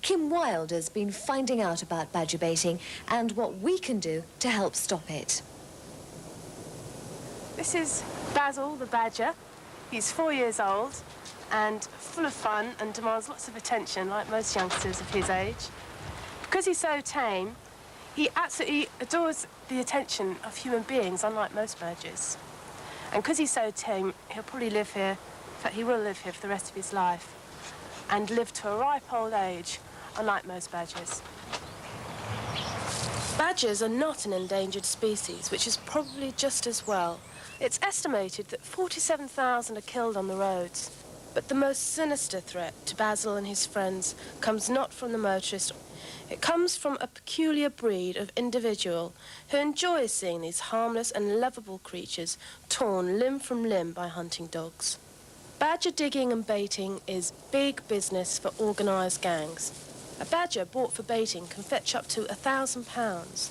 Kim Wilder's been finding out about badger baiting and what we can do to help stop it. This is Basil the badger. He's 4 years old and full of fun and demands lots of attention, like most youngsters of his age. Because he's so tame, he absolutely adores the attention of human beings, unlike most badgers. And because he's so tame, he'll probably live here, in fact, he will live here for the rest of his life, and live to a ripe old age, unlike most badgers. Badgers are not an endangered species, which is probably just as well. It's estimated that 47,000 are killed on the roads. But the most sinister threat to Basil and his friends comes not from the motorist. It comes from a peculiar breed of individual who enjoys seeing these harmless and lovable creatures torn limb from limb by hunting dogs. Badger digging and baiting is big business for organised gangs. A badger bought for baiting can fetch up to £1,000.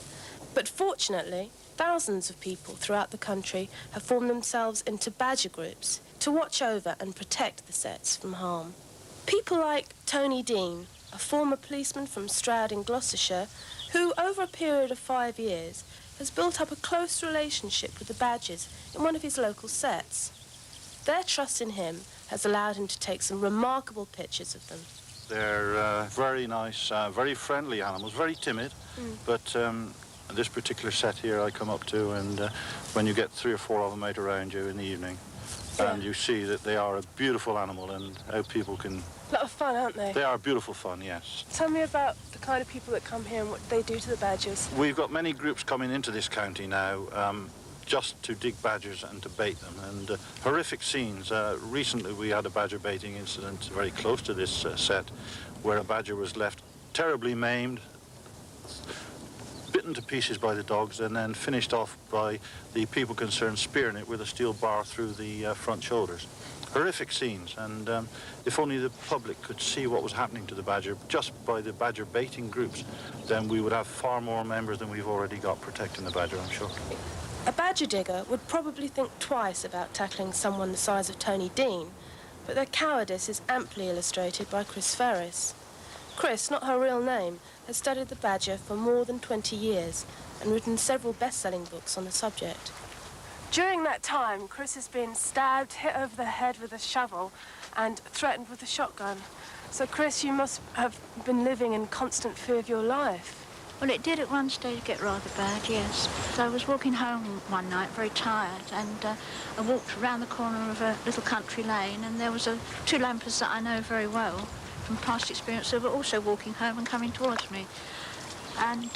But fortunately, thousands of people throughout the country have formed themselves into badger groups to watch over and protect the sets from harm. People like Tony Dean, a former policeman from Stroud in Gloucestershire, who over a period of 5 years has built up a close relationship with the badgers in one of his local sets. Their trust in him has allowed him to take some remarkable pictures of them. They're very nice, very friendly animals, very timid, but this particular set here I come up to, and when you get 3 or 4 of them out around you in the evening, and you see that they are a beautiful animal and how people can... A lot of fun, aren't they? They are beautiful fun, yes. Tell me about the kind of people that come here and what they do to the badgers. We've got many groups coming into this county now, just to dig badgers and to bait them, and horrific scenes. Recently we had a badger baiting incident very close to this set, where a badger was left terribly maimed, bitten to pieces by the dogs, and then finished off by the people concerned spearing it with a steel bar through the front shoulders. Horrific scenes, and if only the public could see what was happening to the badger just by the badger baiting groups, then we would have far more members than we've already got protecting the badger, I'm sure. A badger digger would probably think twice about tackling someone the size of Tony Dean, but their cowardice is amply illustrated by Chris Ferris. Chris, not her real name, has studied the badger for more than 20 years and written several best-selling books on the subject. During that time, Chris has been stabbed, hit over the head with a shovel, and threatened with a shotgun. So, Chris, you must have been living in constant fear of your life. Well, it did at one stage get rather bad, yes. So I was walking home one night, very tired, and I walked round the corner of a little country lane, and there was 2 lampers that I know very well from past experience who were also walking home and coming towards me. And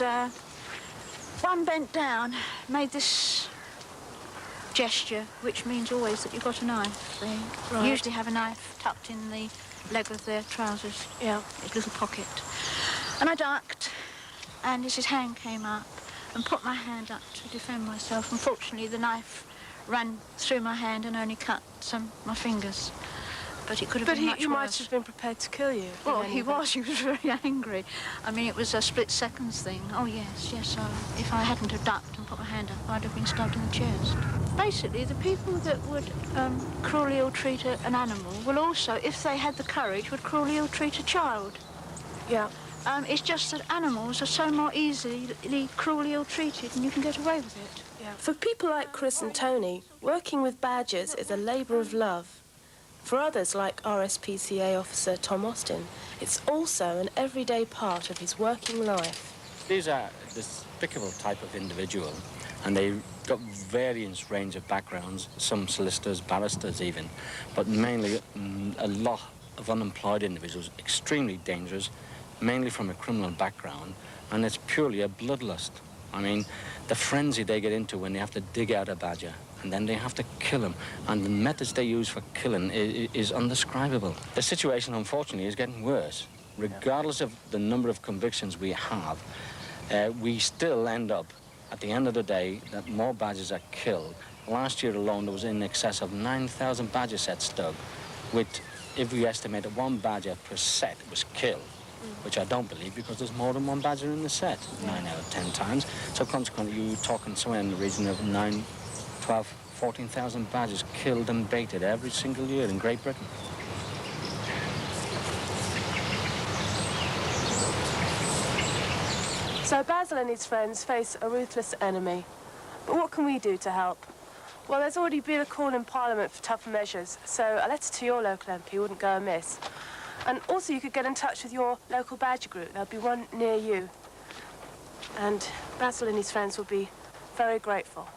one bent down, made this gesture, which means always that you've got a knife. They usually have a knife tucked in the leg of their trousers, his little pocket. And I ducked, and his hand came up and put my hand up to defend myself. Unfortunately, the knife ran through my hand and only cut my fingers. But it could have been much worse. But he might have been prepared to kill you. Well, he was very angry. I mean, it was a split-seconds thing. Oh, yes. If I hadn't have ducked and put my hand up, I'd have been stabbed in the chest. Basically, the people that would cruelly ill-treat an animal will also, if they had the courage, would cruelly ill-treat a child. Yeah. It's just that animals are so more easily cruelly ill-treated, and you can get away with it. Yeah. For people like Chris and Tony, working with badgers is a labour of love. For others, like RSPCA officer Tom Austin, it's also an everyday part of his working life. These are a despicable type of individual, and they've got various range of backgrounds, some solicitors, barristers even, but mainly a lot of unemployed individuals, extremely dangerous, mainly from a criminal background, and it's purely a bloodlust. I mean, the frenzy they get into when they have to dig out a badger, and then they have to kill him, and the methods they use for killing is undescribable. The situation, unfortunately, is getting worse. Regardless of the number of convictions we have, we still end up, at the end of the day, that more badgers are killed. Last year alone, there was in excess of 9,000 badger sets dug, which, if we estimate that 1 badger per set was killed, which I don't believe, because there's more than 1 badger in the set, 9 out of 10 times. So consequently, you're talking somewhere in the region of 9, 12, 14,000 badgers killed and baited every single year in Great Britain. So Basil and his friends face a ruthless enemy. But what can we do to help? Well, there's already been a call in Parliament for tougher measures, so a letter to your local MP wouldn't go amiss. And also you could get in touch with your local badger group. There'll be one near you. And Basil and his friends will be very grateful.